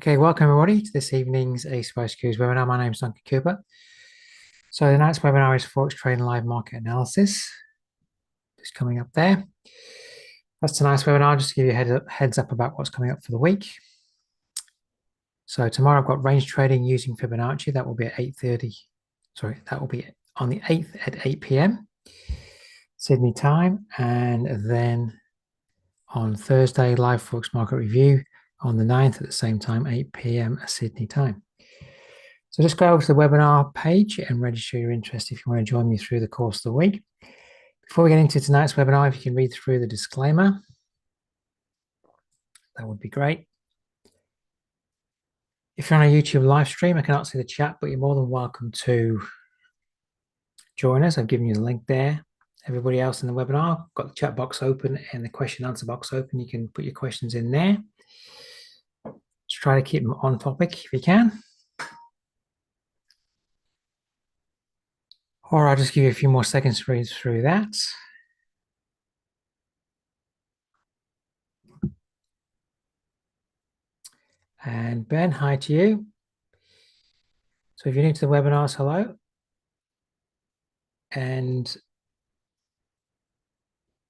Okay, welcome everybody to this evening's ACYSQ's webinar. My name is Duncan Cooper. So tonight's webinar is Forex Trading Live Market Analysis. Just coming up there. That's tonight's webinar, just to give you a heads up about what's coming up for the week. So tomorrow I've got range trading using Fibonacci. That will be at 8:30. Sorry, that will be on the 8th at 8 p.m. Sydney time. And then on Thursday, live Forex Market Review on the 9th at the same time, 8 p.m. Sydney time. So just go over to the webinar page and register your interest if you want to join me through the course of the week. Before we get into tonight's webinar, if you can read through the disclaimer, that would be great. If you're on a YouTube live stream, I cannot see the chat, but you're more than welcome to join us. I've given you the link there. Everybody else in the webinar, got the chat box open and the question answer box open. You can put your questions in there. Just try to keep them on topic if you can. Or I'll just give you a few more seconds to read through that. And Ben, hi to you. So if you're new to the webinars, hello. And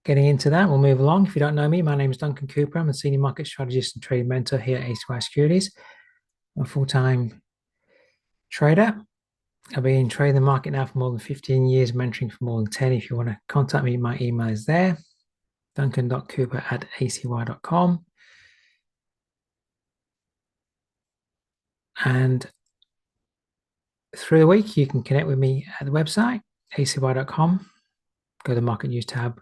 getting into that, we'll move along. If you don't know me, my name is Duncan Cooper. I'm a senior market strategist and trading mentor here at ACY Securities. I'm a full-time trader. I've been trading the market now for more than 15 years, mentoring for more than 10. If you want to contact me, my email is there, duncan.cooper@acy.com. And through the week, you can connect with me at the website, acy.com. Go to the Market News tab,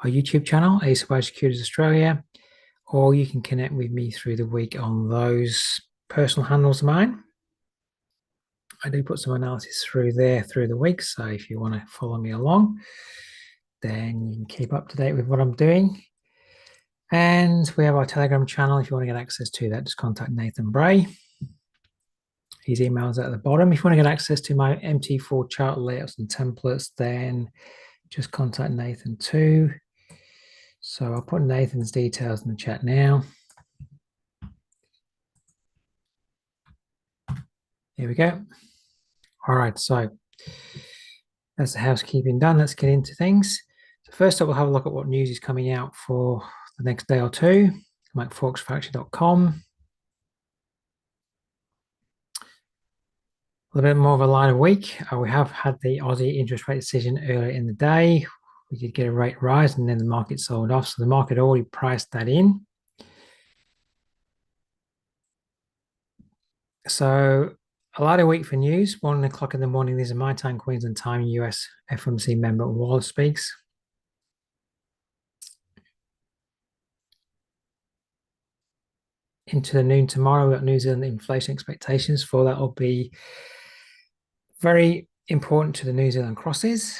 our YouTube channel, ACY Securities Australia, or you can connect with me through the week on those personal handles of mine. I do put some analysis through there through the week, so if you want to follow me along, then you can keep up to date with what I'm doing. And we have our Telegram channel. If you want to get access to that, just contact Nathan.bray. His email is at the bottom. If you want to get access to my MT4 chart layouts and templates, then just contact Nathan too. So I'll put Nathan's details in the chat now. Here we go. All right, so that's the housekeeping done. Let's get into things. So first up, we'll have a look at what news is coming out for the next day or two. I'm at forexfactory.com. A little bit more of a lighter week. We have had the Aussie interest rate decision earlier in the day. We did get a rate rise and then the market sold off. So the market already priced that in. So a lighter week for news. 1 o'clock in the morning. These are my time, Queensland time. US FOMC member Waller speaks. Into the noon tomorrow, we've got New Zealand inflation expectations for that will be very important to the New Zealand crosses.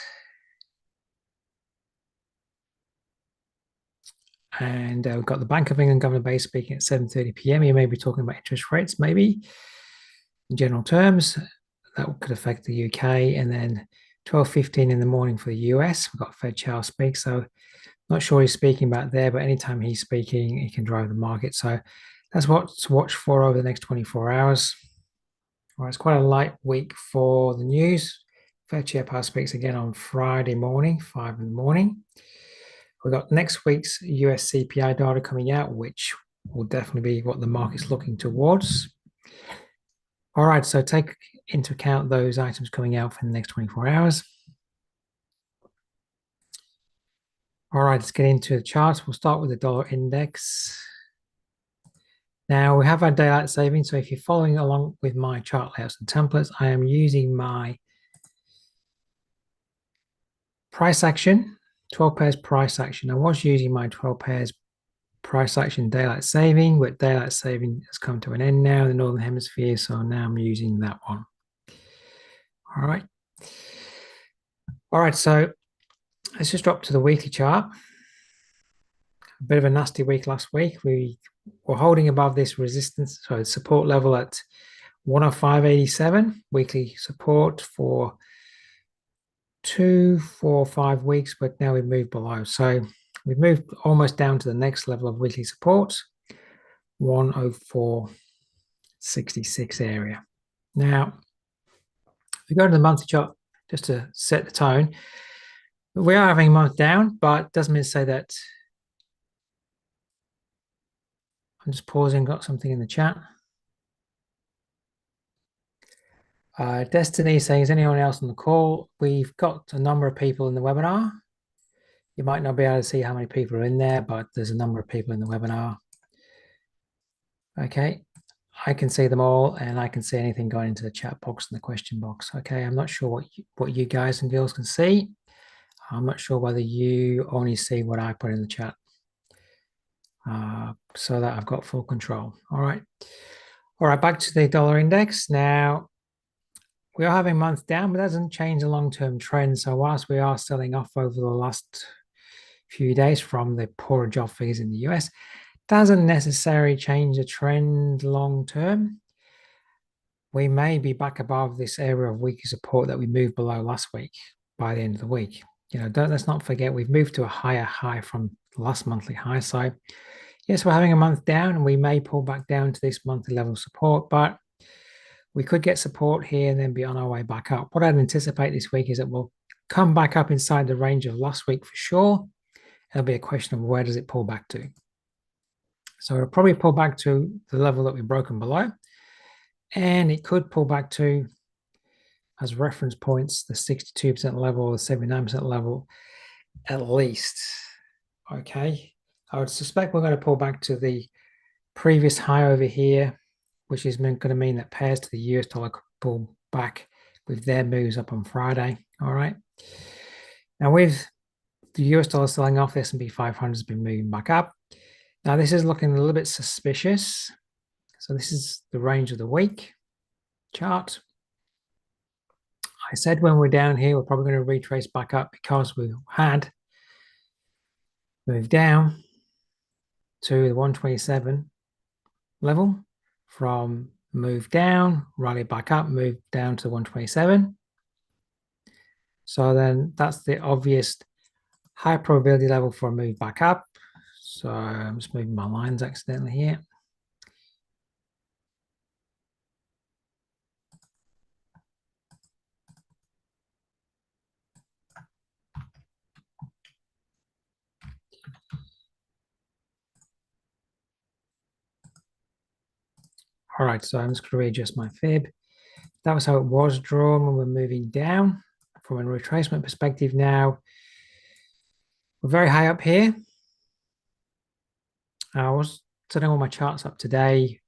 And we've got the Bank of England Governor Bay speaking at 7:30 p.m. You may be talking about interest rates, maybe in general terms. That could affect the UK. And then 12:15 in the morning for the US, we've got Fed Chair speak. So not sure he's speaking about there, but anytime he's speaking, he can drive the market. So that's what to watch for over the next 24 hours. All right, it's quite a light week for the news. Fed Chair speaks again on Friday morning, 5 in the morning. We've got next week's US CPI data coming out, which will definitely be what the market's looking towards. All right, so take into account those items coming out for the next 24 hours. All right, let's get into the charts. We'll start with the dollar index. Now, we have our daylight saving, so if you're following along with my chart layouts and templates, I am using my price action, 12 pairs price action. I was using my 12 pairs price action daylight saving, but daylight saving has come to an end now in the Northern Hemisphere, so now I'm using that one. All right. All right, so let's just drop to the weekly chart. A bit of a nasty week last week. We were holding above this resistance, so support level at 105.87, weekly support for 2, 4, 5 weeks, but now we've moved below. So we've moved almost down to the next level of weekly support, 104. 66 area. Now, if we go to the monthly chart, just to set the tone, we are having a month down, but doesn't mean to say that. I'm just pausing, got something in the chat. Destiny saying, is anyone else on the call? We've got a number of people in the webinar. You might not be able to see how many people are in there, but there's a number of people in the webinar. Okay, I can see them all, and I can see anything going into the chat box and the question box. Okay, I'm not sure what you guys and girls can see. I'm not sure whether you only see what I put in the chat, so that I've got full control. All right, back to the dollar index. Now, we are having a month down, but that doesn't change the long-term trend. So whilst we are selling off over the last few days from the poorer job figures in the US, doesn't necessarily change the trend long-term. We may be back above this area of weekly support that we moved below last week by the end of the week. Let's not forget we've moved to a higher high from the last monthly high. So yes, we're having a month down, and we may pull back down to this monthly level of support, but we could get support here and then be on our way back up. What I'd anticipate this week is that we'll come back up inside the range of last week for sure. It'll be a question of where does it pull back to. So it'll probably pull back to the level that we've broken below. And it could pull back to, as reference points, the 62% level or the 79% level at least. Okay. I would suspect we're going to pull back to the previous high over here, which is going to mean that pairs to the US dollar could pull back with their moves up on Friday. All right. Now, with the US dollar selling off, the S&P 500 has been moving back up. Now, this is looking a little bit suspicious. So this is the range of the week chart. I said when we're down here, we're probably going to retrace back up because we had moved down to the 127 level, from move down, rally back up, move down to 127. So then that's the obvious high probability level for a move back up. So I'm just moving my lines accidentally here. All right, so I'm just going to readjust my fib. That was how it was drawn when we're moving down. From a retracement perspective now, we're very high up here. I was setting all my charts up today,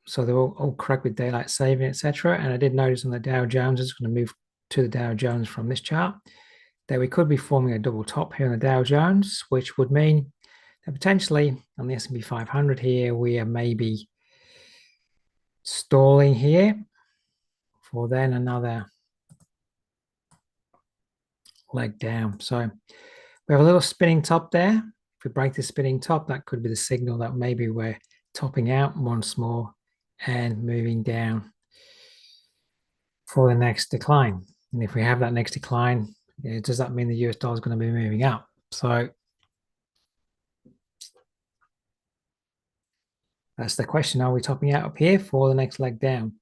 so they're all correct with daylight saving, etc. And I did notice on the Dow Jones, I'm just going to move to the Dow Jones from this chart, that we could be forming a double top here on the Dow Jones, which would mean that potentially on the S&P 500 here, we are maybe stalling here for then another leg down. So we have a little spinning top there. If we break the spinning top, that could be the signal that maybe we're topping out once more and moving down for the next decline. And if we have that next decline, does that mean the US dollar is going to be moving up? So that's the question. Are we topping out up here for the next leg down?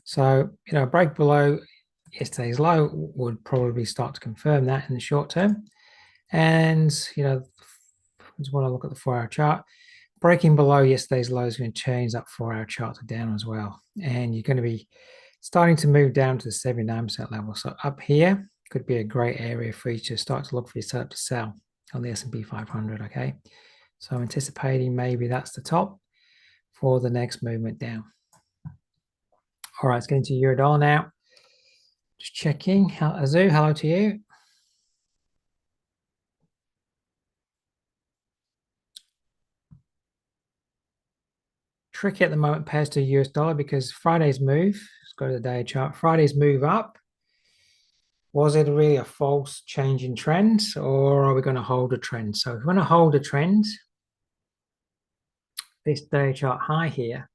So, a break below yesterday's low would probably start to confirm that in the short term. And, I just want to look at the 4-hour chart. Breaking below yesterday's low is going to change that 4-hour chart to down as well. And you're going to be starting to move down to the 79% level. So up here could be a great area for you to start to look for your setup to sell on the S&P 500, okay? So I'm anticipating maybe that's the top for the next movement down. All right, let's get into euro dollar now. Just checking. Azu, hello to you. Tricky at the moment pairs to US dollar because Friday's move, let's go to the day chart. Friday's move up, was it really a false change in trend, or are we going to hold a trend? So if we want to hold a trend, this day chart high here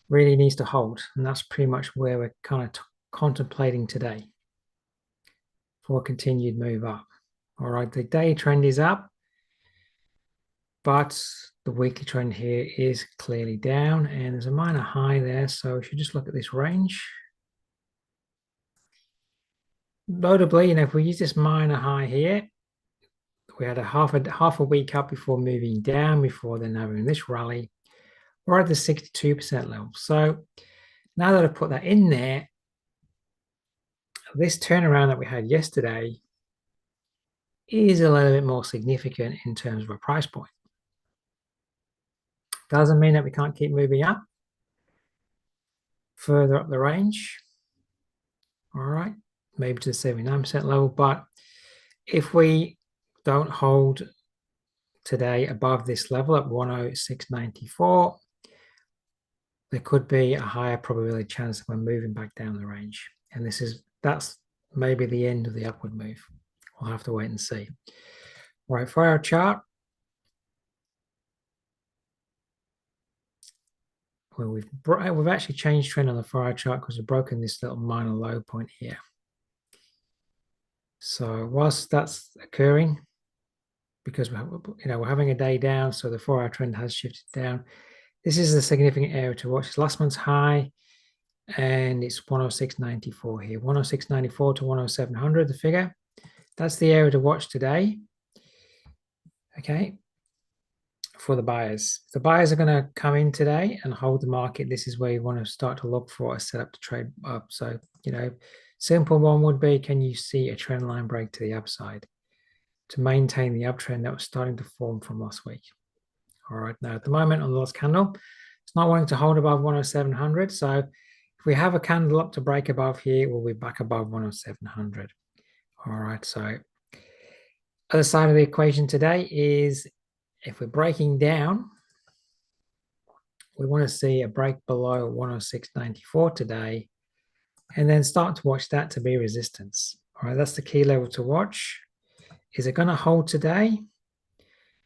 really needs to hold, and that's pretty much where we're kind of contemplating today for a continued move up. All right, the day trend is up, but the weekly trend here is clearly down, and there's a minor high there, so we should just look at this range. Notably, if we use this minor high here, we had a half a week up before moving down, before then having this rally. We're at the 62% level. So now that I've put that in there, this turnaround that we had yesterday is a little bit more significant in terms of a price point. Doesn't mean that we can't keep moving up further up the range. All right, maybe to the 79% level. But if we don't hold today above this level at 106.94, there could be a higher probability chance that we're moving back down the range. And that's maybe the end of the upward move. We'll have to wait and see. All right, for our chart, well, we've actually changed trend on the 4-hour chart because we've broken this little minor low point here. So whilst that's occurring, because we're having a day down, so the 4-hour trend has shifted down. This is a significant area to watch. It's last month's high, and it's 106.94 here. 106.94 to 10700, the figure. That's the area to watch today. Okay. For the buyers. If the buyers are going to come in today and hold the market, this is where you want to start to look for a setup to trade up. So, simple one would be, can you see a trend line break to the upside to maintain the uptrend that was starting to form from last week? All right, now at the moment on the last candle, it's not wanting to hold above 10700. So if we have a candle up to break above here, we'll be back above 10700. All right, so other side of the equation today is, if we're breaking down, we want to see a break below 106.94 today, and then start to watch that to be resistance. All right, that's the key level to watch. Is it going to hold today?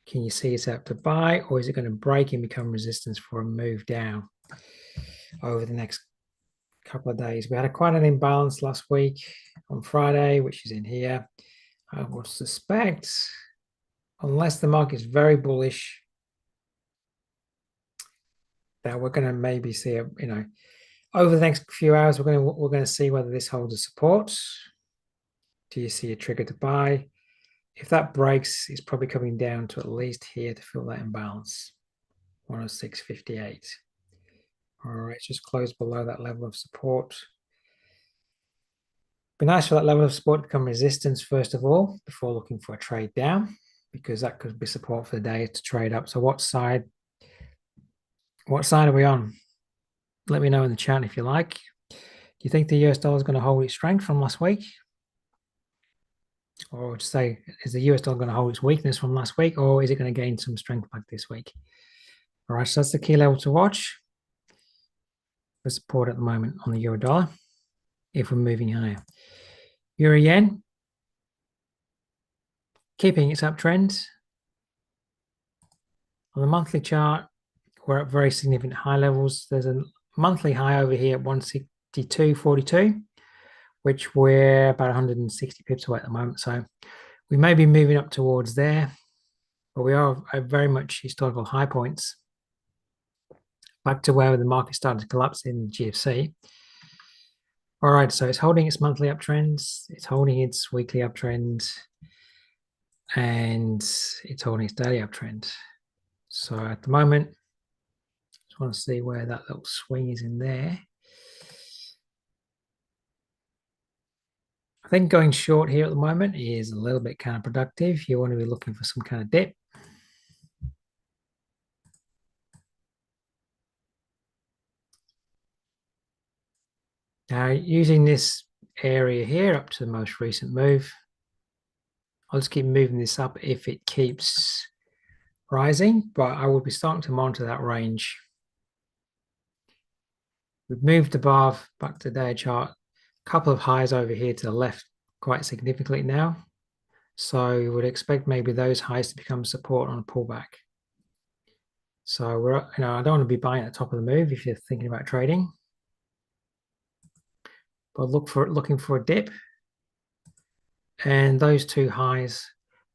Can you see it's up to buy, or is it going to break and become resistance for a move down over the next couple of days? We had quite an imbalance last week on Friday, which is in here. I would suspect, unless the market's very bullish, that we're going to maybe see over the next few hours, we're going to see whether this holds a support. Do you see a trigger to buy? If that breaks, it's probably coming down to at least here to fill that imbalance, 106.58. All right, just close below that level of support. Be nice for that level of support to become resistance first of all, before looking for a trade down, because that could be support for the day to trade up. So what side are we on? Let me know in the chat if you like. Do you think the US dollar is going to hold its strength from last week? Or to say, is the US dollar going to hold its weakness from last week, or is it going to gain some strength back this week? All right, so that's the key level to watch for support at the moment on the euro dollar, if we're moving higher. Euro yen, keeping its uptrend. On the monthly chart, we're at very significant high levels. There's a monthly high over here at 162.42, which we're about 160 pips away at the moment. So we may be moving up towards there, but we are at very much historical high points, back to where the market started to collapse in the GFC. All right, so it's holding its monthly uptrends, it's holding its weekly uptrend, and it's holding its daily uptrend. So at the moment, just want to see where that little swing is in there. I think going short here at the moment is a little bit counterproductive. You want to be looking for some kind of dip. Now, using this area here up to the most recent move, I'll just keep moving this up if it keeps rising, but I will be starting to monitor that range. We've moved above, back to the day chart, a couple of highs over here to the left quite significantly now. So you would expect maybe those highs to become support on a pullback. So I don't want to be buying at the top of the move if you're thinking about trading, but looking for a dip. And those two highs,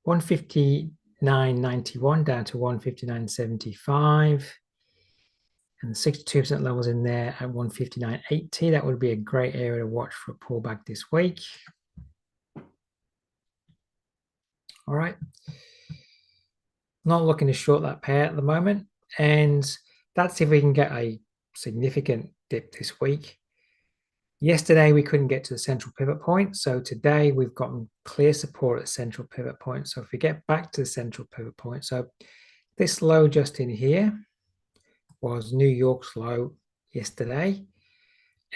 150 159.91 down to 159.75. And the 62% levels in there at 159.80. That would be a great area to watch for a pullback this week. All right. Not looking to short that pair at the moment. And that's if we can get a significant dip this week. Yesterday, we couldn't get to the central pivot point. So today, we've gotten clear support at the central pivot point. So if we get back to the central pivot point, so this low just in here was New York's low yesterday.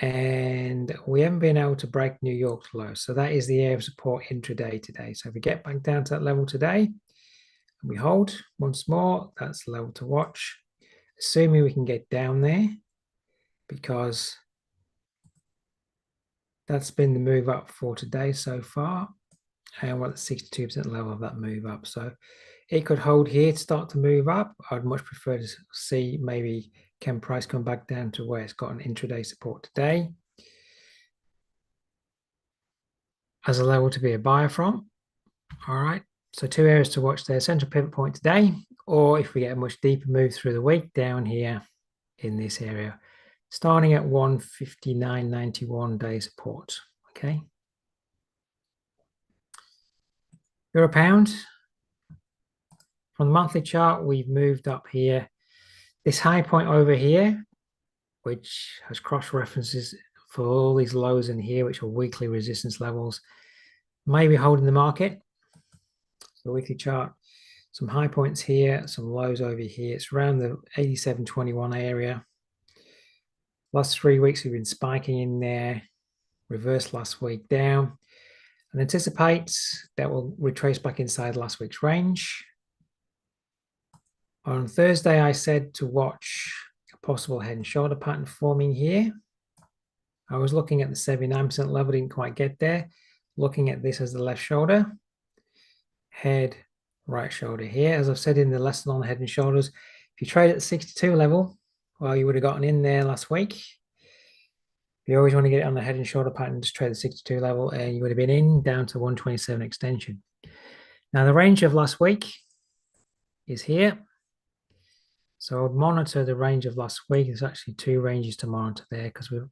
And we haven't been able to break New York's low. So that is the area of support intraday today. So if we get back down to that level today, and we hold once more, that's the level to watch. Assuming we can get down there, because that's been the move up for today so far. And we're at the 62% level of that move up. So it could hold here to start to move up. I'd much prefer to see maybe can price come back down to where it's got an intraday support today as a level to be a buyer from. All right. So two areas to watch there. Central pivot point today, or if we get a much deeper move through the week down here in this area, starting at 159.91 day support. Okay. Euro pound. From the monthly chart, we've moved up here. This high point over here, which has cross references for all these lows in here, which are weekly resistance levels, may be holding the market. The weekly chart, some high points here, some lows over here. It's around the 87.21 area. Last 3 weeks, we've been spiking in there, reversed last week down, and anticipates that will retrace back inside last week's range. On Thursday, I said to watch a possible head and shoulder pattern forming here. I was looking at the 79% level, didn't quite get there. Looking at this as the left shoulder, head, right shoulder here. As I've said in the lesson on head and shoulders, if you trade at the 62 level, well, you would have gotten in there last week. If you always want to get it on the head and shoulder pattern, just trade the 62 level, and you would have been in down to 127 extension. Now, the range of last week is here. So I'd monitor the range of last week. There's actually two ranges to monitor there because we've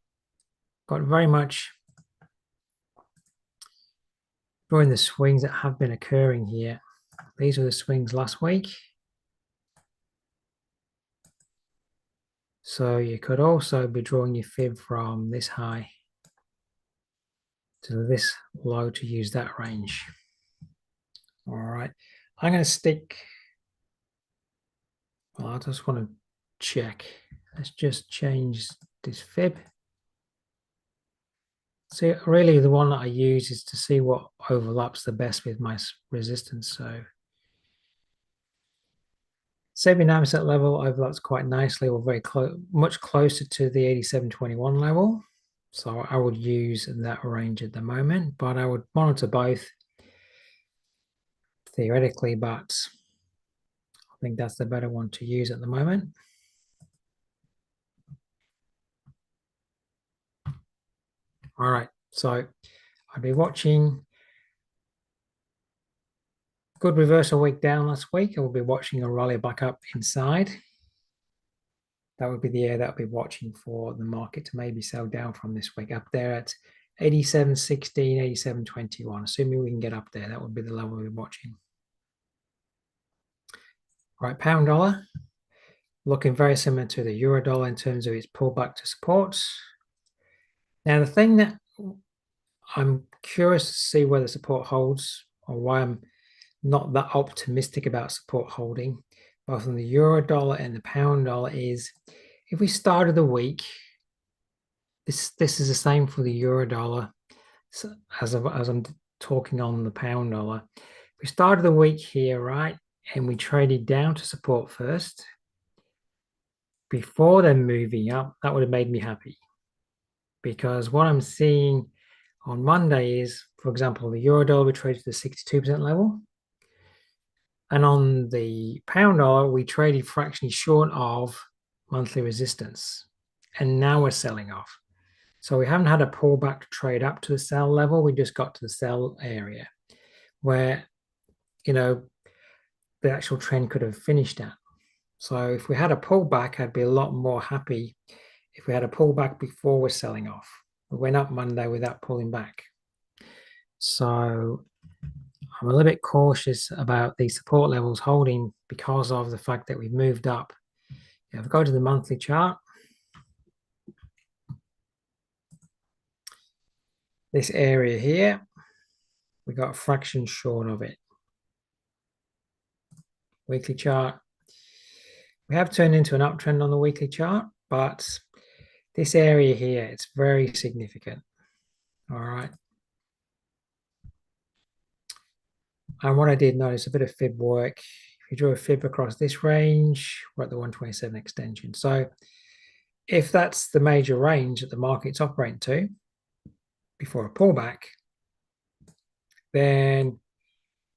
got very much during the swings that have been occurring here. These were the swings last week. So you could also be drawing your fib from this high to this low to use that range. All right, I'm going to stick. Well, I just want to check. Let's just change this fib. So really the one that I use is to see what overlaps the best with my resistance. So 79% level overlaps quite nicely, or very close, much closer to the 87.21 level. So I would use that range at the moment, but I would monitor both theoretically, but I think that's the better one to use at the moment. All right, so I'd be watching good reversal week down last week. I will be watching a rally back up inside. That would be the area that I'll be watching for the market to maybe sell down from this week, up there at 87.16, 87.21. Assuming we can get up there, that would be the level we're watching. All right, pound dollar, looking very similar to the euro dollar in terms of its pullback to support. Now, the thing that I'm curious to see whether support holds, or why I'm not that optimistic about support holding, both on the euro dollar and the pound dollar, is if we started the week, this is the same for the euro dollar so as I'm talking on the pound dollar. If we started the week here, right, and we traded down to support first, before then moving up, that would have made me happy. Because what I'm seeing on Monday is, for example, the euro dollar, we traded to the 62% level. And on the pound dollar, we traded fractionally short of monthly resistance. And now we're selling off. So we haven't had a pullback to trade up to the sell level. We just got to the sell area where, you know, the actual trend could have finished at. So if we had a pullback, I'd be a lot more happy if we had a pullback before we're selling off. We went up Monday without pulling back. So I'm a little bit cautious about these support levels holding because of the fact that we've moved up. If we go to the monthly chart, this area here, we got a fraction short of it. Weekly chart. We have turned into an uptrend on the weekly chart, but this area here, it's very significant. All right. And what I did notice, a bit of fib work. If you drew a fib across this range, we're at the 127 extension. So if that's the major range that the market's operating to before a pullback, then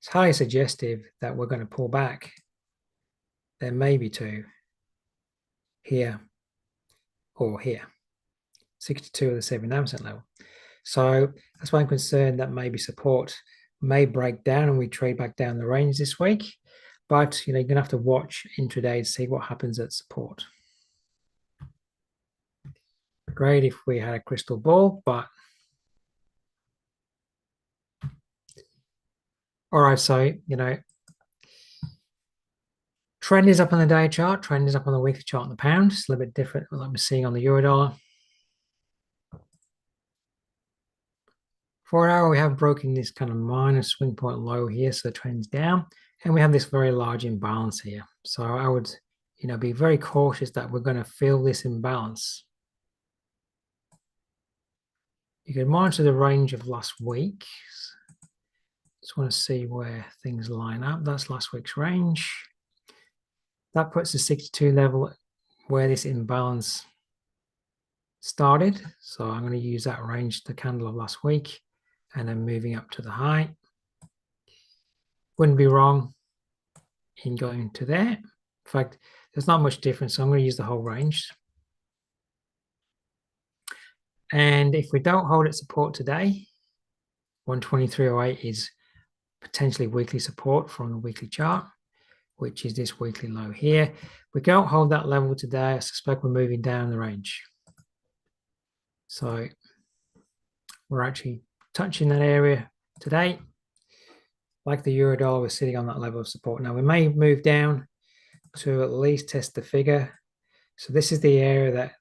it's highly suggestive that we're going to pull back then maybe to here or here, 62 of the 79% level. So that's why I'm concerned that maybe support may break down and we trade back down the range this week. But you're going to have to watch intraday to see what happens at support. Great if we had a crystal ball, but all right, so trend is up on the day chart, trend is up on the weekly chart on the pound. It's a little bit different than what we're seeing on the Eurodollar. 4 hour, we have broken this kind of minor swing point low here, so the trend's down, and we have this very large imbalance here. So I would, be very cautious that we're going to feel this imbalance. You can monitor the range of last week. Just want to see where things line up. That's last week's range. That puts the 62 level where this imbalance started. So I'm going to use that range, the candle of last week, and then moving up to the high. Wouldn't be wrong in going to there. In fact, there's not much difference, so I'm going to use the whole range. And if we don't hold its support today, 123.08 is potentially weekly support from the weekly chart, which is this weekly low here. If we don't hold that level today, I suspect we're moving down the range. So we're actually touching that area today. Like the Eurodollar, we're sitting on that level of support. Now we may move down to at least test the figure. So this is the area that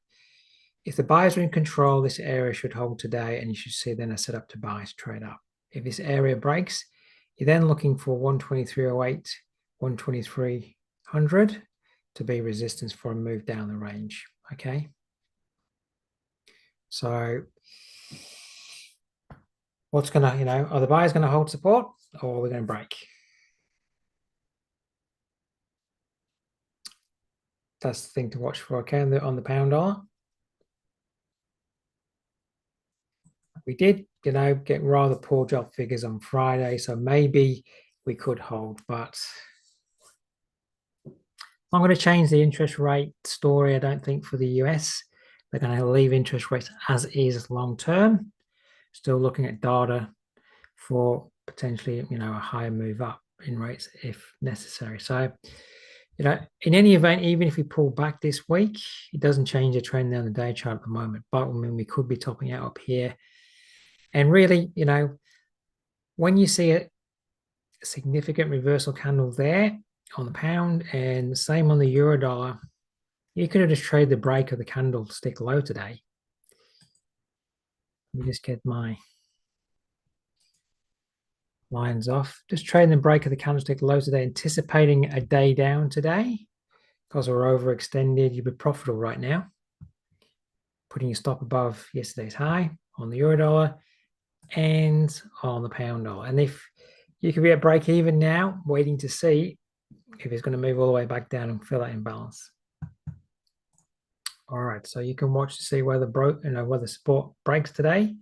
if the buyers are in control, this area should hold today, and you should see then a setup to buy to trade up. If this area breaks, you're then looking for 123.08, 123.00 to be resistance for a move down the range. Okay. So what's going to, are the buyers going to hold support or are we going to break? That's the thing to watch for, okay, on the pound dollar. We did, get rather poor job figures on Friday, so maybe we could hold, but I'm going to change the interest rate story, I don't think, for the US. They're going to leave interest rates as is long term. Still looking at data for potentially, a higher move up in rates if necessary. So, in any event, even if we pull back this week, it doesn't change the trend on the day chart at the moment. But we could be topping out up here. And really, when you see a significant reversal candle there on the pound and same on the Eurodollar, you could have just traded the break of the candlestick low today. Let me just get my lines off. Just trading the break of the candlestick low today, anticipating a day down today. Because we're overextended, you'd be profitable right now. Putting your stop above yesterday's high on the Eurodollar and on the pound dollar. And if you could be at break even now, waiting to see if it's going to move all the way back down and fill that imbalance. All right, so you can watch to see whether whether support breaks today.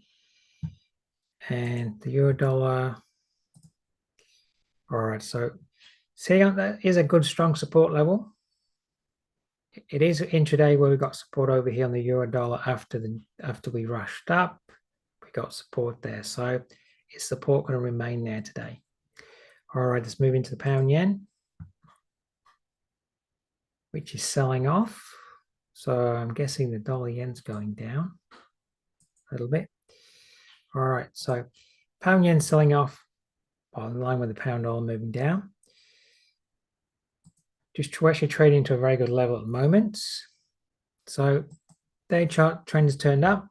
And the Eurodollar. All right, so see that is a good strong support level. It is intraday where we got support over here on the Eurodollar after we rushed up. We got support there, so is support going to remain there today? All right, let's move into the pound yen. which is selling off. So I'm guessing the dollar yen's going down a little bit. All right, so pound yen selling off in line with the pound dollar moving down. Just actually trading to a very good level at the moment. So day chart trend has turned up,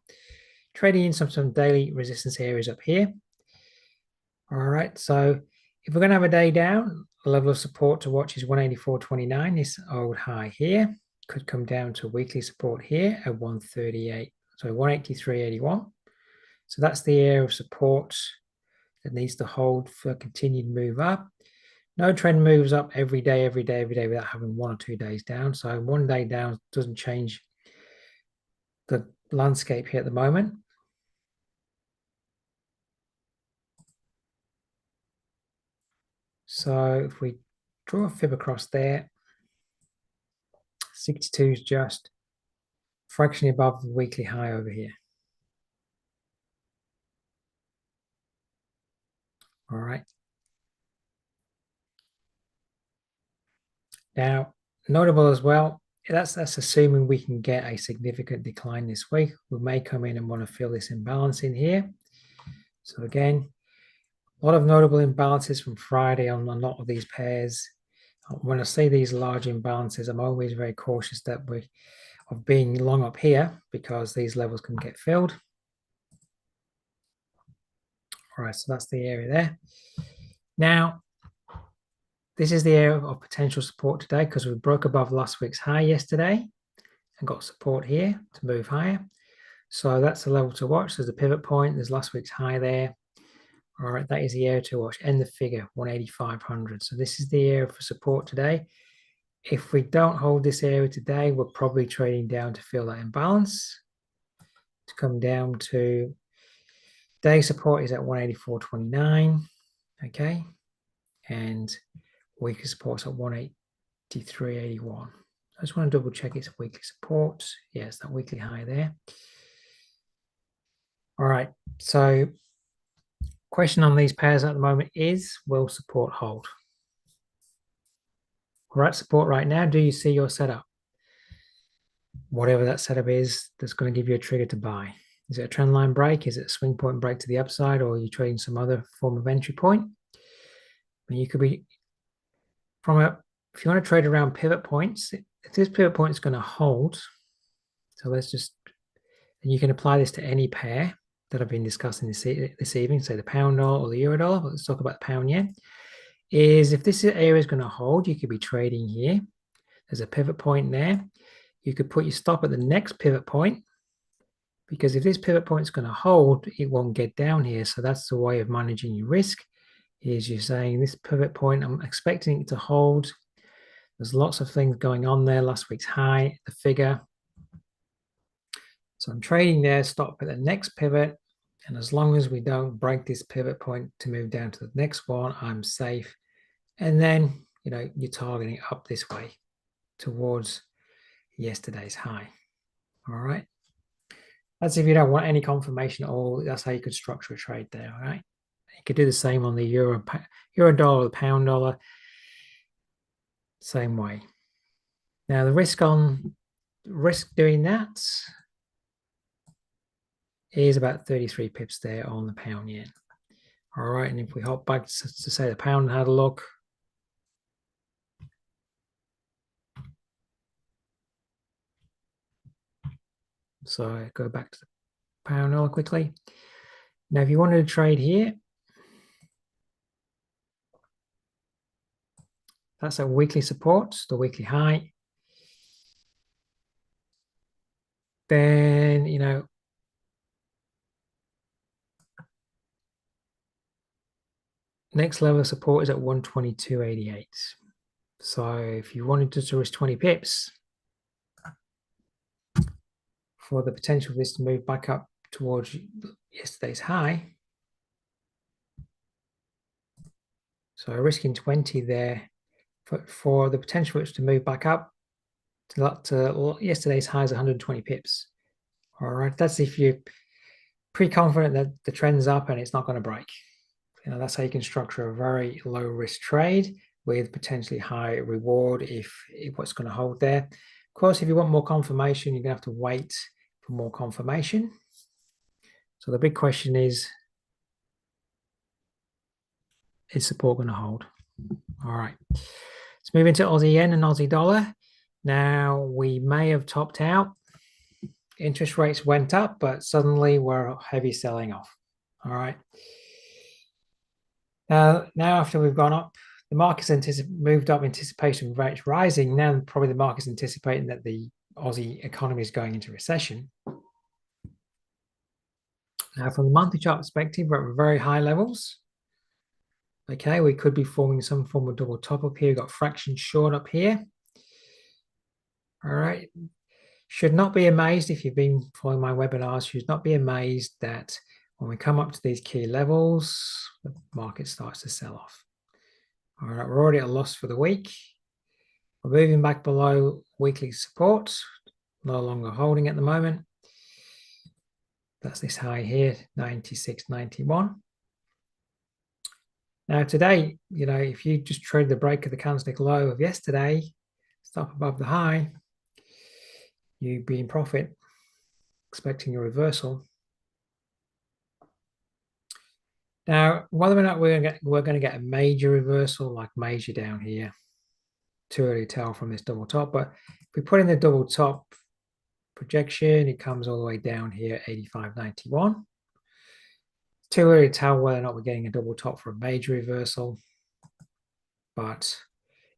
trading in some daily resistance areas up here. All right, so if we're going to have a day down, the level of support to watch is 184.29, this old high here. Could come down to weekly support here at 138, so 183.81. So that's the area of support that needs to hold for a continued move up. No trend moves up every day without having 1 or 2 days down. So 1 day down doesn't change the landscape here at the moment. So if we draw a fib across there, 62 is just fractionally above the weekly high over here. All right. Now, notable as well, that's assuming we can get a significant decline this week. We may come in and want to fill this imbalance in here. So again, a lot of notable imbalances from Friday on a lot of these pairs. When I see these large imbalances, I'm always very cautious that of being long up here because these levels can get filled. All right, so that's the area there. Now, this is the area of potential support today because we broke above last week's high yesterday and got support here to move higher. So that's the level to watch. There's the pivot point. There's last week's high there. All right, that is the area to watch. And the figure, 18500. So this is the area for support today. If we don't hold this area today, we're probably trading down to fill that imbalance. To come down to day support is at 184.29. Okay. And weekly support's at 183.81. I just want to double check it's weekly support. Yes, that weekly high there. All right. So question on these pairs at the moment is, will support hold? We're at support right now. Do you see your setup? Whatever that setup is, that's going to give you a trigger to buy. Is it a trend line break? Is it a swing point break to the upside? Or are you trading some other form of entry point? I mean, you could be if you want to trade around pivot points, if this pivot point is going to hold, so let's just, and you can apply this to any pair that I've been discussing this evening, say the pound dollar or the euro dollar, but let's talk about the pound yen, is if this area is going to hold, you could be trading here. There's a pivot point there. You could put your stop at the next pivot point, because if this pivot point is going to hold, it won't get down here. So that's the way of managing your risk, is you're saying this pivot point, I'm expecting it to hold. There's lots of things going on there. Last week's high, the figure. So I'm trading there, stop at the next pivot. And as long as we don't break this pivot point to move down to the next one, I'm safe. And then, you're targeting up this way towards yesterday's high. All right. That's if you don't want any confirmation at all. That's how you could structure a trade there. All right. You could do the same on the euro dollar, the pound dollar. Same way. Now the risk doing that is about 33 pips there on the pound yen. All right, and if we hop back to say the pound had a look. So I go back to the pound dollar quickly. Now, if you wanted to trade here, that's a weekly support, the weekly high. Then, next level of support is at 122.88. So if you wanted to risk 20 pips for the potential for this to move back up towards yesterday's high, so risking 20 there for the potential for it to move back up to yesterday's high is 120 pips. All right, that's if you're pretty confident that the trend's up and it's not going to break. That's how you can structure a very low risk trade with potentially high reward if what's going to hold there. Of course, if you want more confirmation, you're going to have to wait for more confirmation. So the big question is support going to hold? All right. Let's move into Aussie yen and Aussie dollar. Now, we may have topped out. Interest rates went up, but suddenly we're heavy selling off. All right. Now after we've gone up, the market's moved up anticipation of rates rising. Now probably the market's anticipating that the Aussie economy is going into recession. Now from the monthly chart perspective, we're at very high levels. Okay, we could be forming some form of double top up here. We've got fraction short up here. All right. Should not be amazed if you've been following my webinars, should not be amazed that when we come up to these key levels, the market starts to sell off. All right, we're already at a loss for the week. We're moving back below weekly support, no longer holding at the moment. That's this high here, 96.91. Now today, if you just trade the break of the candlestick low of yesterday, stop above the high, you'd be in profit, expecting a reversal. Now, whether or not we're going to get a major reversal, like major down here, too early to tell from this double top. But if we put in the double top projection, it comes all the way down here, 85.91. Too early to tell whether or not we're getting a double top for a major reversal. But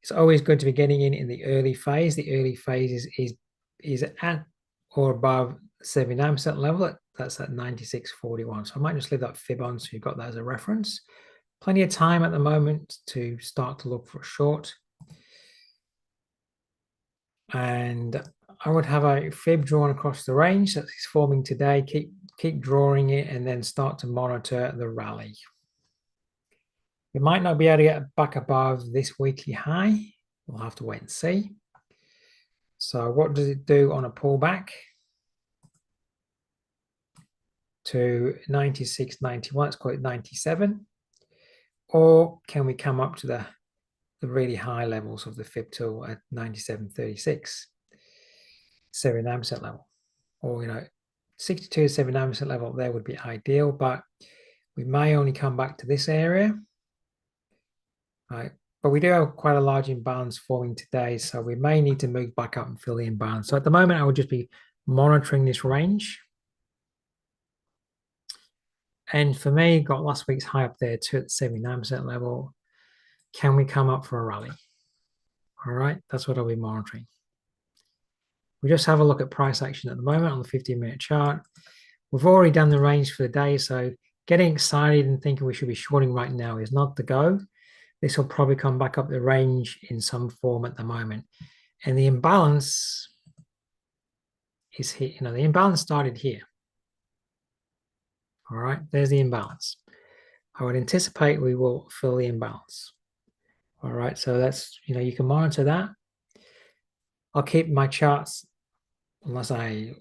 it's always good to be getting in the early phase. The early phase is at or above 79% level. That's at 96.41. So I might just leave that fib on so you've got that as a reference. Plenty of time at the moment to start to look for a short. And I would have a fib drawn across the range that is forming today. Keep drawing it and then start to monitor the rally. You might not be able to get back above this weekly high. We'll have to wait and see. So what does it do on a pullback to 96.91? Let's call it 97. Or can we come up to the really high levels of the fib tool at 97.36, 79% level? Or 62 to 79% level there would be ideal, but we may only come back to this area. Right. But we do have quite a large imbalance forming today, so we may need to move back up and fill the imbalance. So at the moment, I would just be monitoring this range. And for me, got last week's high up there too at the 79% level. Can we come up for a rally? All right, that's what I'll be monitoring. We just have a look at price action at the moment on the 15-minute chart. We've already done the range for the day, so getting excited and thinking we should be shorting right now is not the go. This will probably come back up the range in some form at the moment. And the imbalance is here. The imbalance started here. All right, there's the imbalance. I would anticipate we will fill the imbalance. All right, so that's, you can monitor that. I'll keep my charts, unless I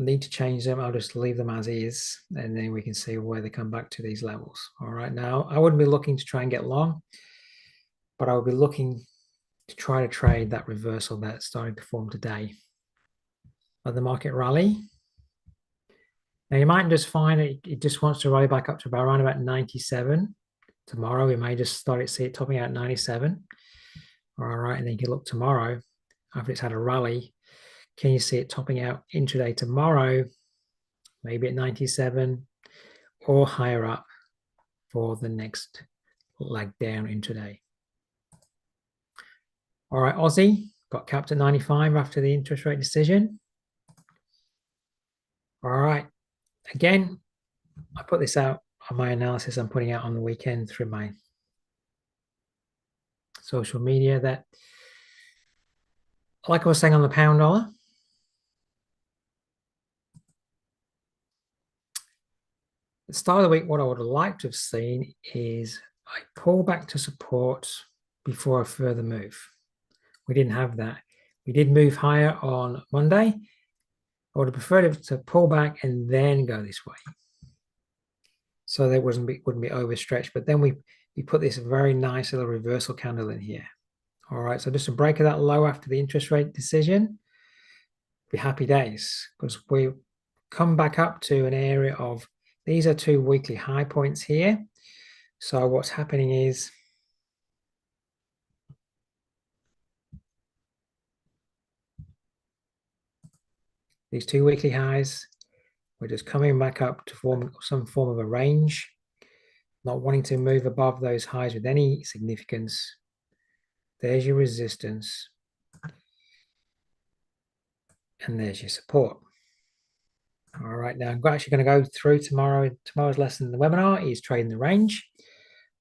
need to change them, I'll just leave them as is, and then we can see where they come back to these levels. All right, now I wouldn't be looking to try and get long, but I would be looking to try to trade that reversal that's starting to form today of the market rally. Now you might just find it just wants to rally back up to around about 97. Tomorrow we may just see it topping out at 97. All right, and then you can look tomorrow after it's had a rally. Can you see it topping out intraday tomorrow, maybe at 97 or higher up for the next leg down intraday? All right, Aussie got capped at 95 after the interest rate decision. All right, again, I put this out on my analysis I'm putting out on the weekend through my social media that, like I was saying on the pound dollar, at the start of the week, what I would have liked to have seen is a pull back to support before a further move. We didn't have that. We did move higher on Monday. I would have preferred it to pull back and then go this way, so that wouldn't be overstretched. But then we we put this very nice little reversal candle in here. All right, so just a break of that low after the interest rate decision, be happy days, because we come back up to an area of, these are 2 weekly high points here. So what's happening is these 2 weekly highs, we're just coming back up to form some form of a range, not wanting to move above those highs with any significance. There's your resistance. And there's your support. All right, now I'm actually going to go through tomorrow's lesson in the webinar is trading the range.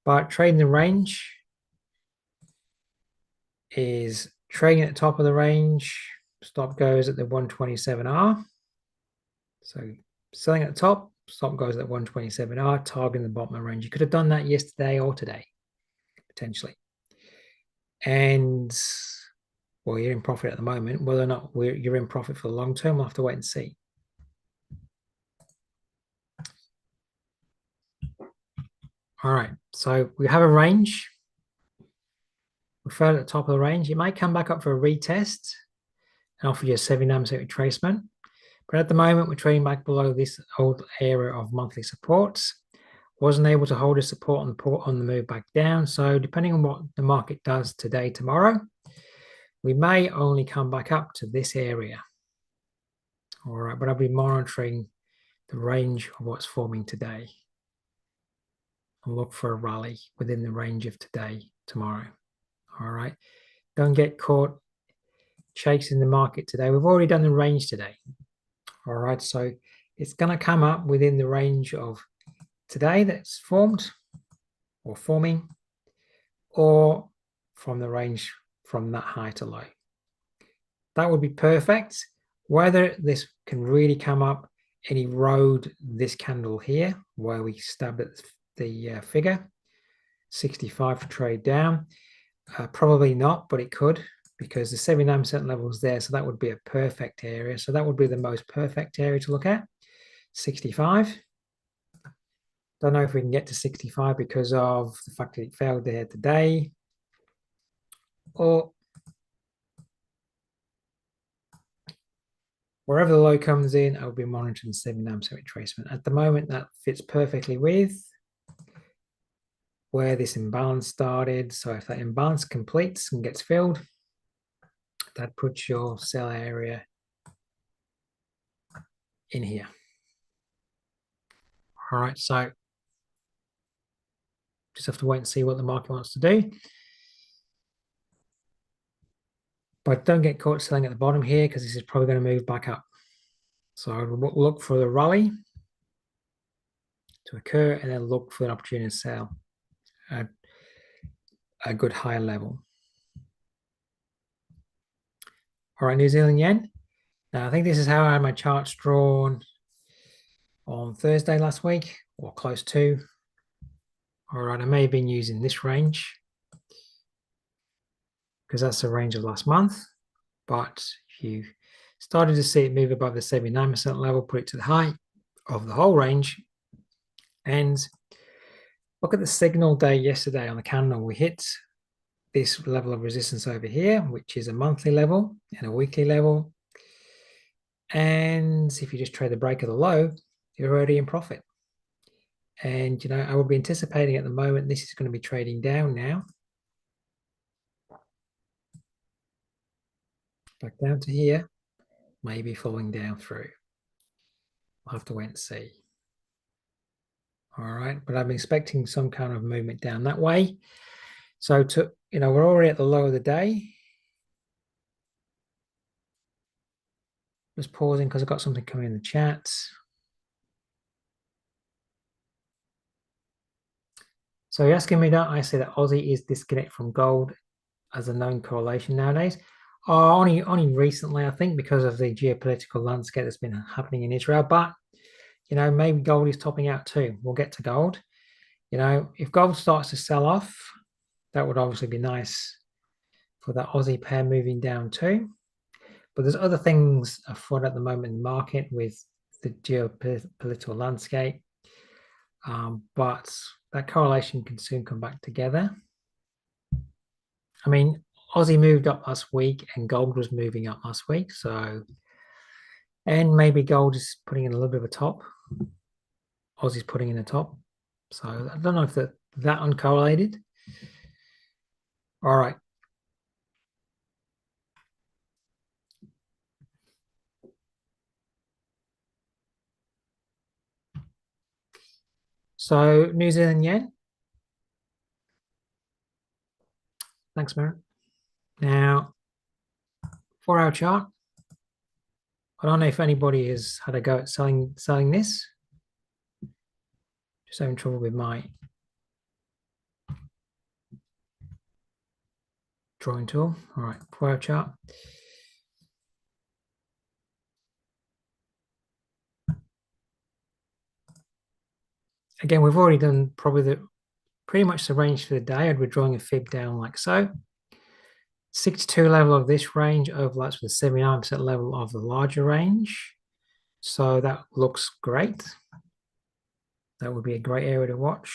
But trading the range is trading at the top of the range. Stop goes at the 127R. So selling at the top, stop goes at 127R, targeting the bottom of the range. You could have done that yesterday or today, potentially. And, well, you're in profit at the moment. Whether or not you're in profit for the long term, we'll have to wait and see. All right, so we have a range. We fell at the top of the range. It might come back up for a retest and offer you a 79% retracement. But at the moment, we're trading back below this old area of monthly supports. Wasn't able to hold a support on the move back down. So depending on what the market does today, tomorrow, we may only come back up to this area. All right, but I'll be monitoring the range of what's forming today. And look for a rally within the range of today, tomorrow. All right, don't get caught chasing the market today. We've already done the range today. All right, so it's going to come up within the range of today that's formed or forming, or from the range from that high to low. That would be perfect. Whether this can really come up and erode this candle here, where we stabbed at the figure, 65 for trade down, probably not, but it could, because the 79% level is there, so that would be a perfect area. So that would be the most perfect area to look at, 65. Don't know if we can get to 65 because of the fact that it failed there today, or wherever the low comes in, I'll be monitoring 79% retracement. At the moment, that fits perfectly with where this imbalance started. So if that imbalance completes and gets filled, that puts your sell area in here. All right, so just have to wait and see what the market wants to do. But don't get caught selling at the bottom here, because this is probably going to move back up. So I would look for the rally to occur and then look for an opportunity to sell at a good high level. All right, New Zealand yen. Now, I think this is how I had my charts drawn on Thursday last week, or close to. All right, I may have been using this range because that's the range of last month. But if you started to see it move above the 79% level, put it to the high of the whole range. And look at the signal day yesterday on the candle. We hit this level of resistance over here, which is a monthly level and a weekly level. And if you just trade the break of the low, you're already in profit. And, you know, I will be anticipating at the moment, this is going to be trading down now. Back down to here, maybe falling down through. We'll have to wait and see. All right, but I'm expecting some kind of movement down that way. So we're already at the low of the day. Just pausing because I've got something coming in the chat. So you're asking me that I say that Aussie is disconnected from gold as a known correlation nowadays. Only recently, I think, because of the geopolitical landscape that's been happening in Israel. But, you know, maybe gold is topping out too. We'll get to gold. You know, if gold starts to sell off, that would obviously be nice for that Aussie pair moving down too. But there's other things afoot at the moment in the market with the geopolitical landscape. but that correlation can soon come back together. I mean, Aussie moved up last week and gold was moving up last week. So, and maybe gold is putting in a little bit of a top. Aussie's putting in a top. So I don't know if that uncorrelated. All right. So New Zealand yen. Thanks, Merritt. Now, 4-hour chart. I don't know if anybody has had a go at selling this. Just having trouble with my drawing tool. All right, 4-hour chart. Again, we've already done probably pretty much the range for the day. We're drawing a fib down like so. 62 level of this range overlaps with the 79% level of the larger range. So that looks great. That would be a great area to watch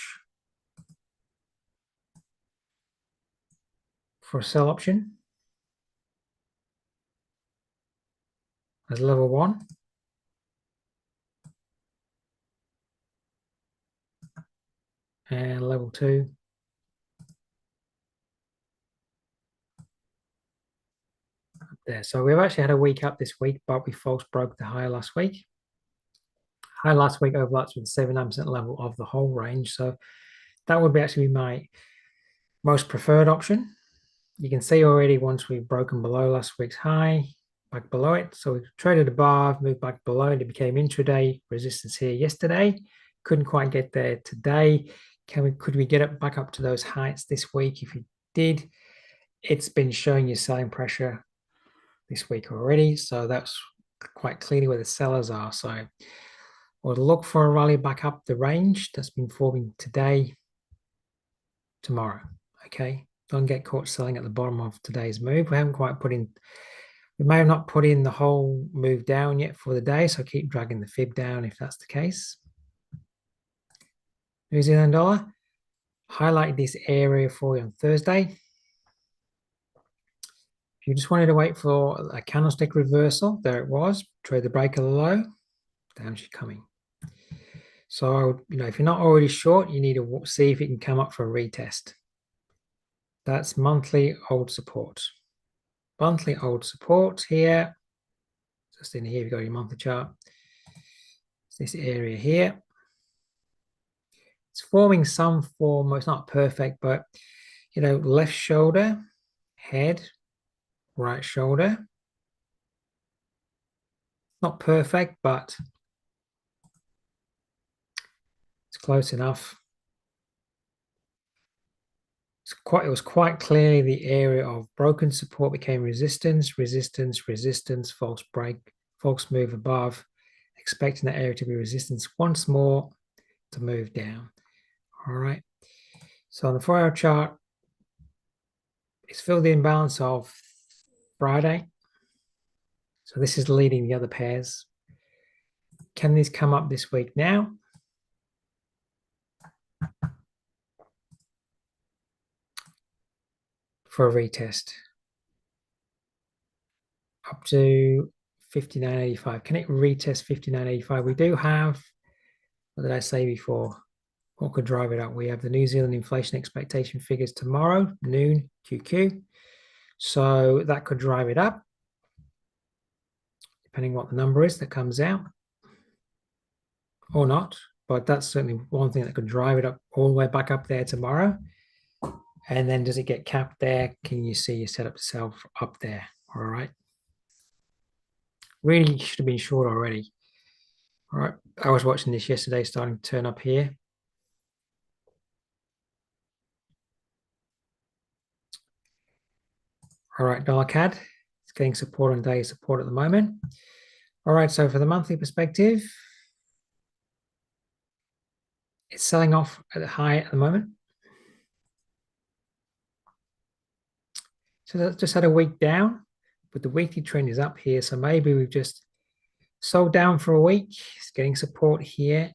for a sell option. As level 1. And level 2. Up there. So we've actually had a week up this week, but we false broke the high last week. High last week overlaps with the 79% level of the whole range. So that would be actually my most preferred option. You can see already once we've broken below last week's high, back below it. So we've traded above, moved back below, and it became intraday resistance here yesterday. Couldn't quite get there today. Could we get it back up to those heights this week? If we did, it's been showing you selling pressure this week already. So that's quite clearly where the sellers are. So we'll look for a rally back up the range that's been forming today, tomorrow. Okay. Don't get caught selling at the bottom of today's move. We haven't quite we may have not put in the whole move down yet for the day. So keep dragging the fib down if that's the case. New Zealand dollar. Highlight this area for you on Thursday. If you just wanted to wait for a candlestick reversal, there it was. Trade the break of the low. Down she's coming. So, if you're not already short, you need to see if it can come up for a retest. That's monthly old support. Monthly old support here. Just in here, you've got your monthly chart. It's this area here. It's forming some form. Well, it's not perfect, but, left shoulder, head, right shoulder. Not perfect, but it's close enough. It was quite clearly the area of broken support became resistance, resistance, resistance, false break, false move above, expecting that area to be resistance once more to move down. All right. So on the 4-hour chart, it's filled the imbalance of Friday. So this is leading the other pairs. Can these come up this week now? For a retest up to 59.85. Can it retest 59.85? We do have, what did I say before? What could drive it up? We have the New Zealand inflation expectation figures tomorrow, noon, QQ. So that could drive it up, depending what the number is that comes out, or not. But that's certainly one thing that could drive it up all the way back up there tomorrow. And then does it get capped there? Can you see you set up yourself up there? All right. Really should have been short already. All right. I was watching this yesterday, starting to turn up here. All right, dollar CAD. It's getting support on day support at the moment. All right, so for the monthly perspective, it's selling off at the high at the moment. So that's just had a week down, but the weekly trend is up here. So maybe we've just sold down for a week. It's getting support here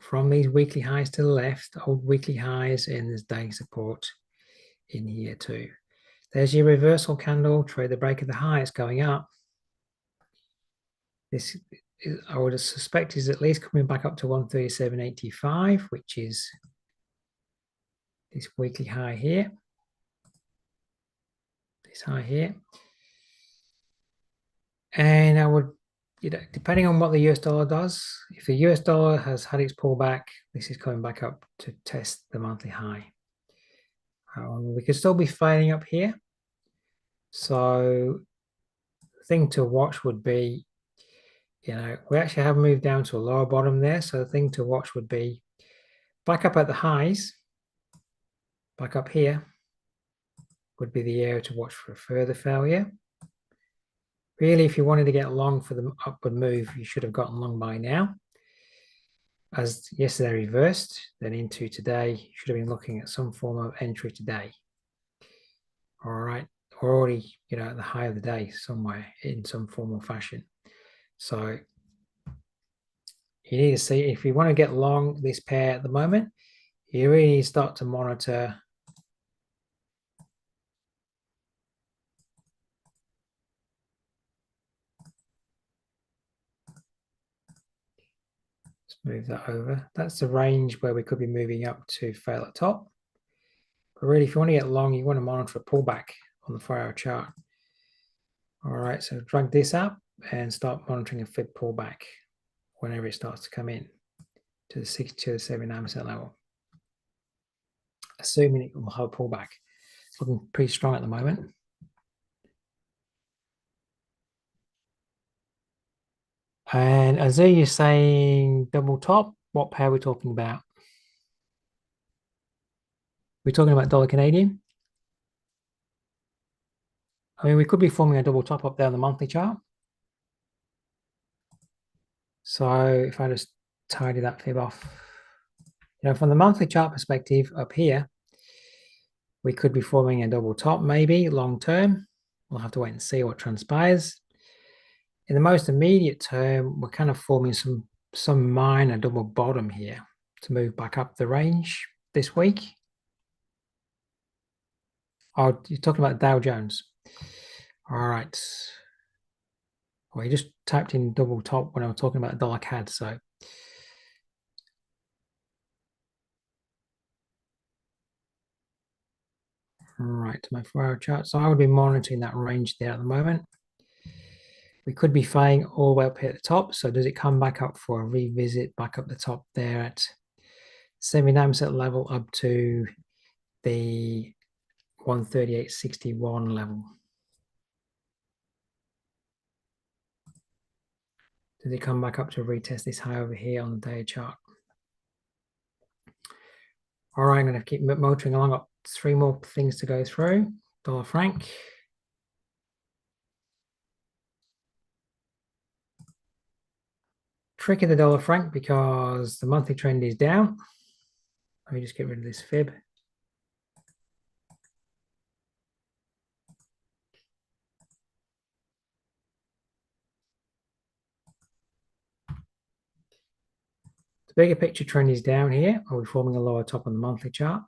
from these weekly highs to the left, old weekly highs, and there's daily support in here too. There's your reversal candle, trade the break of the high, it's going up. This is, I would suspect, is at least coming back up to 137.85, which is this weekly high here. This high here. And I would, depending on what the US dollar does, if the US dollar has had its pullback, this is coming back up to test the monthly high. We could still be failing up here. So the thing to watch would be, we actually have moved down to a lower bottom there. So the thing to watch would be back up at the highs, back up here would be the area to watch for a further failure. Really, if you wanted to get long for the upward move, you should have gotten long by now. As yesterday reversed, then into today, you should have been looking at some form of entry today. All right, we're already, at the high of the day somewhere in some form or fashion. So you need to see, if you want to get long this pair at the moment, you really start to monitor move that over. That's the range where we could be moving up to fail at top. But really, if you want to get long, you want to monitor a pullback on the 4-hour chart. All right, so drag this up and start monitoring a fib pullback whenever it starts to come in to the 79% level. Assuming it will hold pullback. It's looking pretty strong at the moment. And Azir, you're saying double top. What pair are we talking about? We're talking about dollar Canadian. I mean, we could be forming a double top up there on the monthly chart. So if I just tidy that fib off, from the monthly chart perspective up here, we could be forming a double top maybe long term. We'll have to wait and see what transpires. In the most immediate term, we're kind of forming some minor double bottom here to move back up the range this week. Oh, you're talking about Dow Jones. All right. Well, you just typed in double top when I was talking about dollar CAD, so. All right, my 4-hour chart. So I would be monitoring that range there at the moment. We could be flying all the way up here at the top. So does it come back up for a revisit back up the top there at 79% level up to the 138.61 level? Does it come back up to retest this high over here on the day chart? All right, I'm going to keep motoring along. Up 3 more things to go through. Dollar franc. Trick of the dollar franc because the monthly trend is down. Let me just get rid of this fib. The bigger picture trend is down here. Are we forming a lower top on the monthly chart?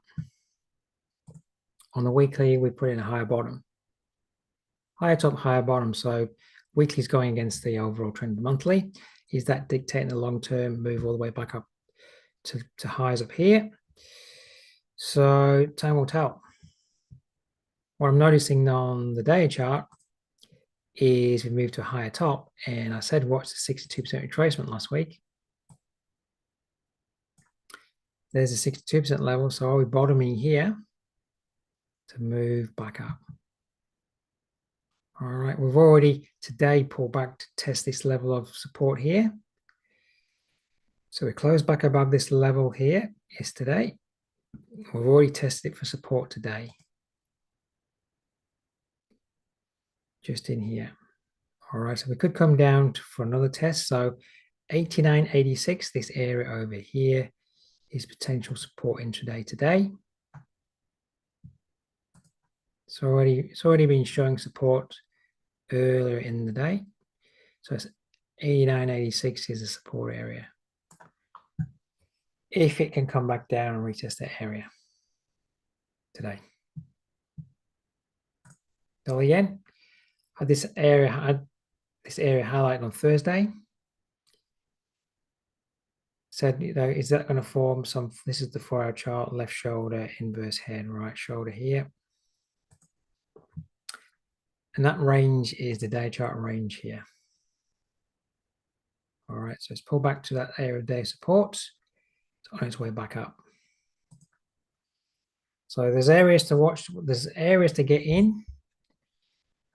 On the weekly, we put in a higher bottom. Higher top, higher bottom. So weekly is going against the overall trend monthly. Is that dictating the long-term move all the way back up to highs up here? So time will tell. What I'm noticing on the day chart is we moved to a higher top, and I said watch the 62% retracement last week. There's a 62% level, so are we bottoming here to move back up? All right, we've already today pulled back to test this level of support here. So we closed back above this level here yesterday. We've already tested it for support today. Just in here. All right, so we could come down for another test. So 89.86, this area over here is potential support intraday today. It's already been showing support earlier in the day. So it's 89.86 is a support area. if it can come back down and retest that area today. Dollar yen had this area highlighted on Thursday. Said, you know, is that going to form some? This is the 4-hour chart, left shoulder, inverse head, right shoulder here. And that range is the day chart range here. All right, so it's pulled back to that area of day support. It's on its way back up. So there's areas to watch. There's areas to get in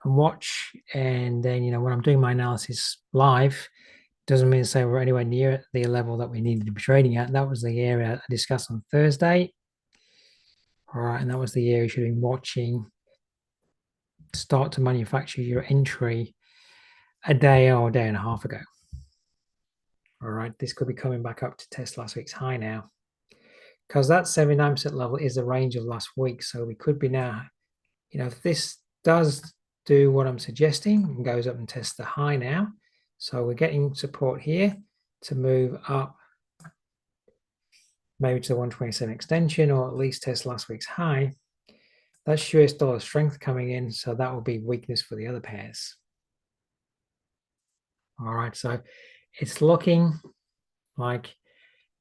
and watch. And then, you know, when I'm doing my analysis live, doesn't mean to say we're anywhere near the level that we needed to be trading at. That was the area I discussed on Thursday. All right, and that was the area you should be watching. Start to manufacture your entry a day or a day and a half ago. All right, this could be coming back up to test last week's high now, because that 79% level is the range of last week. So we could be now, you know, if this does do what I'm suggesting and goes up and tests the high now, so we're getting support here to move up maybe to the 127 extension, or at least test last week's high. That's US dollar strength coming in, so that will be weakness for the other pairs. All right, so it's looking like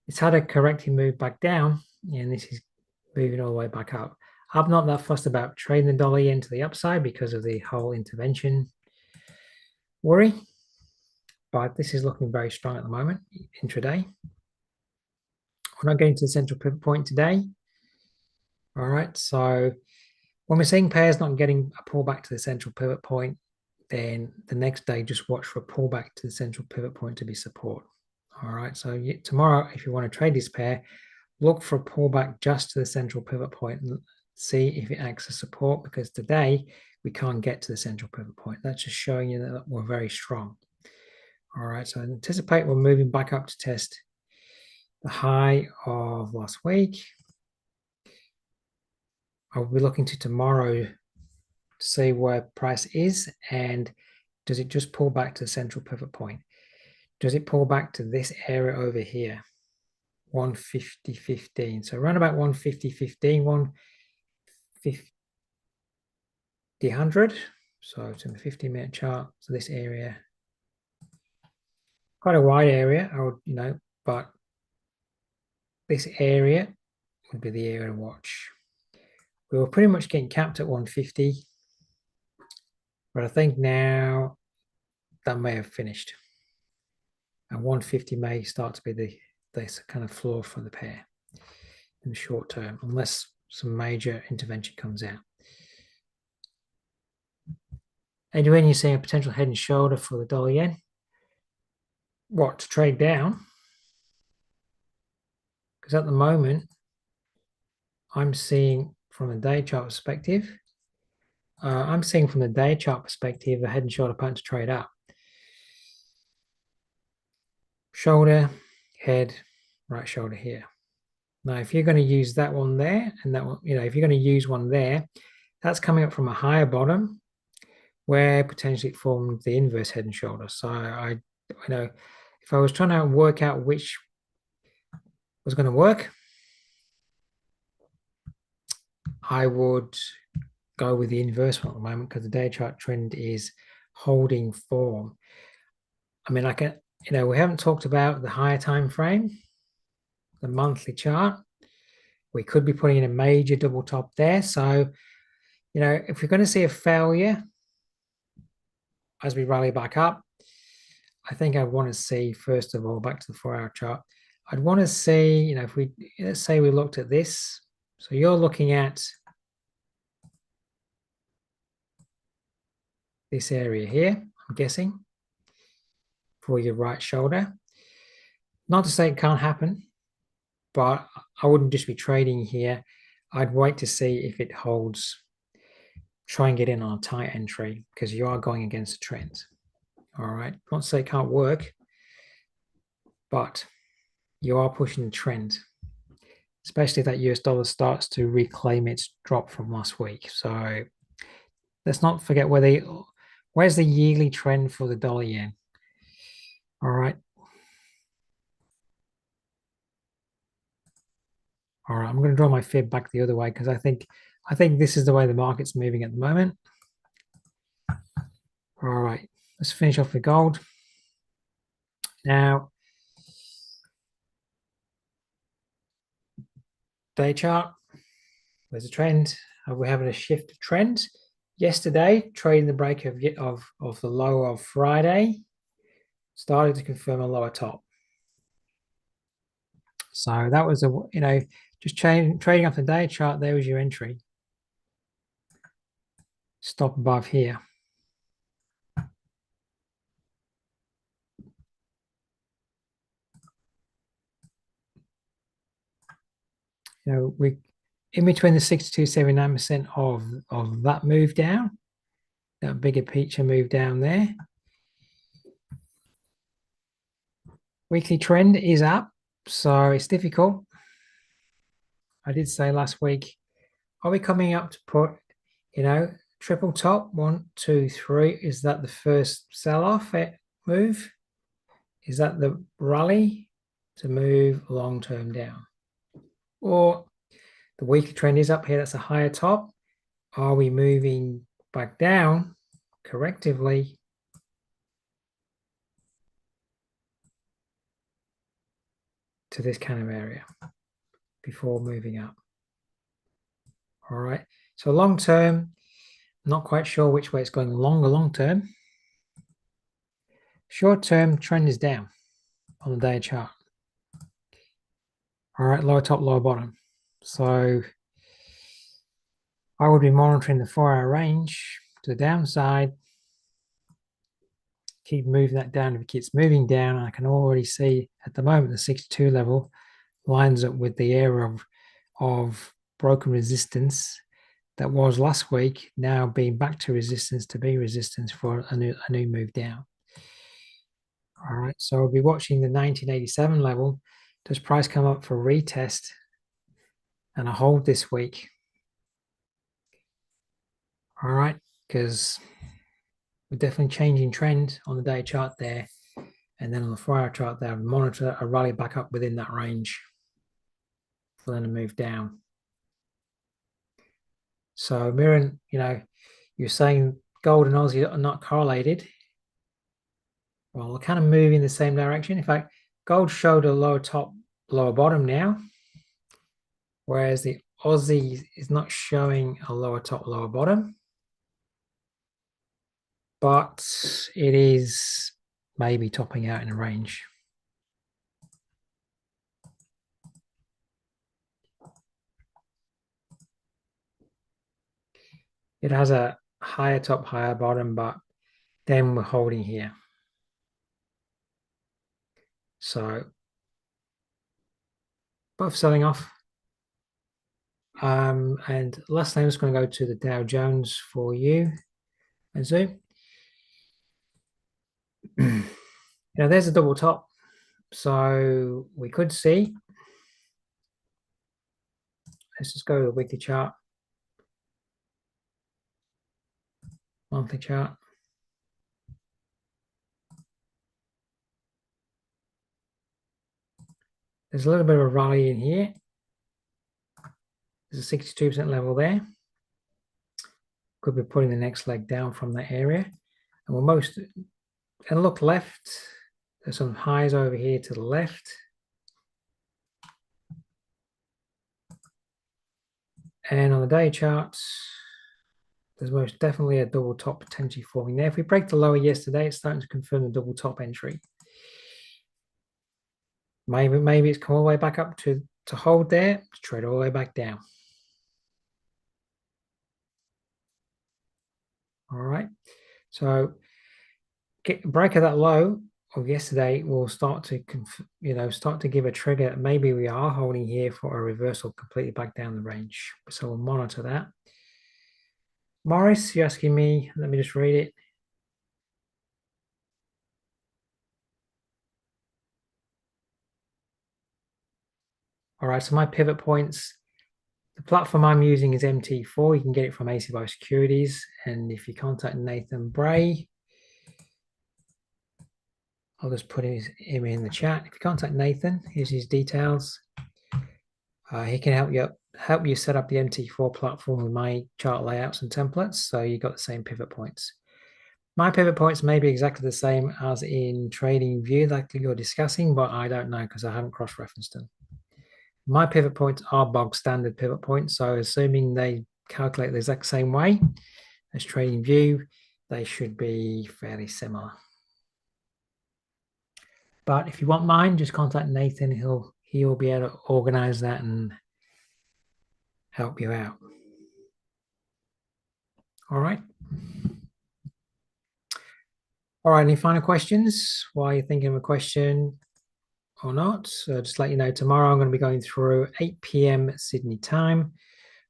it's had a correcting move back down, and this is moving all the way back up. I'm not that fussed about trading the dollar yen to the upside because of the whole intervention worry, but this is looking very strong at the moment, intraday. We're not getting to the central pivot point today. All right, so when we're seeing pairs not getting a pullback to the central pivot point, then the next day just watch for a pullback to the central pivot point to be support. All right, so tomorrow, if you want to trade this pair, look for a pullback just to the central pivot point and see if it acts as support, because today we can't get to the central pivot point. That's just showing you that we're very strong. All right, so I anticipate we're moving back up to test the high of last week. I'll be looking to tomorrow to see where price is, and does it just pull back to the central pivot point? Does it pull back to this area over here? 150.15. So around about 150.15, 150.100. So it's in the 15-minute chart. So this area, quite a wide area, I would, you know, but this area would be the area to watch. We were pretty much getting capped at 150, but I think now that may have finished. And 150 may start to be the kind of floor for the pair in the short term, unless some major intervention comes out. And when you're seeing a potential head and shoulder for the dollar yen, what, to trade down? Because at the moment, I'm seeing from a day chart perspective, a head and shoulder pattern to trade up. Shoulder, head, right shoulder here. Now, if you're going to use that one there, and that one, you know, if you're going to use one there, that's coming up from a higher bottom where potentially it formed the inverse head and shoulder. So you know, if I was trying to work out which was going to work, I would go with the inverse one at the moment, because the day chart trend is holding form. I mean, I can, you know, we haven't talked about the higher time frame, the monthly chart. We could be putting in a major double top there. So, you know, if we're going to see a failure as we rally back up, I think I want to see, first of all, back to the 4-hour chart, I'd want to see, you know, if we, let's say we looked at this. So you're looking at this area here, I'm guessing, for your right shoulder. Not to say it can't happen, but I wouldn't just be trading here. I'd wait to see if it holds, try and get in on a tight entry, because you are going against the trend. All right, not to say it can't work, but you are pushing the trend, especially if that US dollar starts to reclaim its drop from last week. So let's not forget where's the yearly trend for the dollar yen. All right. All right, I'm going to draw my fib back the other way because I think this is the way the market's moving at the moment. All right, let's finish off with gold. Now, day chart. There's a trend. We're having a shift of trend. Yesterday, trading the break of the low of Friday, started to confirm a lower top. So that was just trading off the day chart. There was your entry. Stop above here. We in between the 62.79% of that move down, that bigger picture move down there. Weekly trend is up, so it's difficult. I did say last week, are we coming up to put, triple top? 1, 2, 3. Is that the first sell-off move? Is that the rally to move long-term down? Or the weekly trend is up here, that's a higher top. Are we moving back down correctively to this kind of area before moving up? All right, so long term, not quite sure which way it's going. Long term. Short term trend is down on the day chart. All right, lower top, lower bottom. So I would be monitoring the 4-hour range to the downside. Keep moving that down. If it keeps moving down, I can already see at the moment the 62 level lines up with the area of broken resistance that was last week, now being back to resistance to be resistance for a new move down. All right, so I'll be watching the 1987 level. Does price come up for retest and a hold this week? All right, because we're definitely changing trend on the day chart there. And then on the 4-hour chart there, monitor a rally back up within that range for then a move down. So Mirren, you're saying gold and Aussie are not correlated. Well, we're kind of moving in the same direction. In fact, gold showed a lower top, lower bottom now, whereas the Aussie is not showing a lower top, lower bottom. But it is maybe topping out in a range. It has a higher top, higher bottom, but then we're holding here. So both selling off. And last time I'm just going to go to the Dow Jones for you and zoom. There's a double top. So we could see, let's just go to the weekly chart, monthly chart. There's a little bit of a rally in here. There's a 62% level there. Could be putting the next leg down from that area. And look left, there's some highs over here to the left. And on the day charts, there's most definitely a double top potentially forming there. If we break the lower yesterday, it's starting to confirm the double top entry. Maybe it's come all the way back up to hold there, to trade all the way back down. All right, so break of that low of yesterday will start to give a trigger. Maybe we are holding here for a reversal completely back down the range. So we'll monitor that. Morris, you're asking me, let me just read it. All right, so my pivot points, the platform I'm using is MT4. You can get it from ACY Securities. And if you contact Nathan.bray, I'll just put him in the chat. If you contact Nathan, here's his details. He can help you set up the MT4 platform with my chart layouts and templates, so you got the same pivot points. My pivot points may be exactly the same as in TradingView like you're discussing, but I don't know because I haven't cross-referenced them. My pivot points are bog standard pivot points, so assuming they calculate the exact same way as TradingView, they should be fairly similar. But if you want mine, just contact Nathan. He'll be able to organize that and help you out. All right. All right, any final questions? While you're thinking of a question or not, so just let you know, tomorrow I'm going to be going through 8 p.m. Sydney time.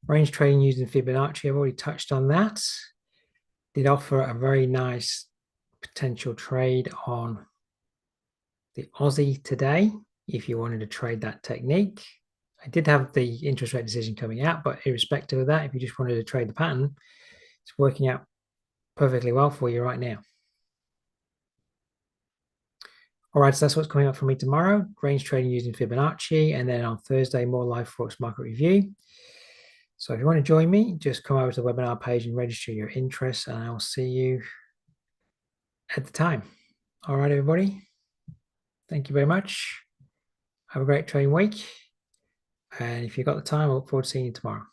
Range trading using Fibonacci, I've already touched on that. Did offer a very nice potential trade on the Aussie today, if you wanted to trade that technique. I did have the interest rate decision coming out, but irrespective of that, if you just wanted to trade the pattern, it's working out perfectly well for you right now. All right, so that's what's coming up for me tomorrow. Range trading using Fibonacci, and then on Thursday, more live forex market review. So if you want to join me, just come over to the webinar page and register your interest, and I'll see you at the time. All right, everybody. Thank you very much. Have a great trading week. And if you've got the time, I look forward to seeing you tomorrow.